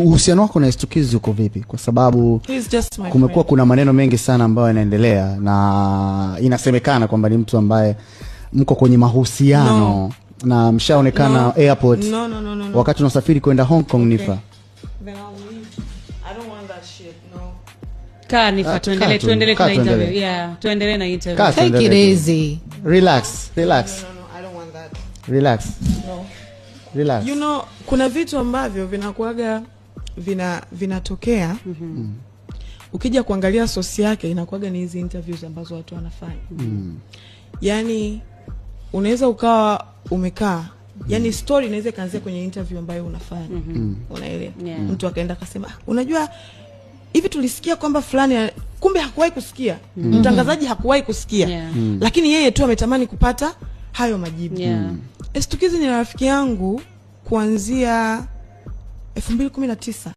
Uhusiano wako na Stukizi uko vipi? Kwa sababu kumekuwa kuna maneno mengi sana ambayo yanaendelea na inasemekana kwamba ni mtu ambaye mko kwenye mahusiano na mshaonekana airport wakati unasafiri kwenda Hong Kong. Nifa, Nifa, tuendelee na interview. Yeah, tuendelee na interview. Take it easy. Relax. No, I don't want that. Relax. No. Relax. You know, kuna vitu ambavyo vinakuaga vinatokea. Ukija kuangalia source yake inakuaga ni hizi interviews ambazo watu wanafanya. Yani unaweza ukawa umekaa, yani story inaweza kaanzia kwenye interview ambayo unafanya. Unaelewa? Mtu akaenda akasema, unajua hivi tulisikia kwamba fulani, kumbe hakuwahi kusikia. Mtangazaji hakuwahi kusikia. Lakini yeye tu ametamani kupata hayo majibu. Stukizi ni rafiki yangu kuanzia 2019.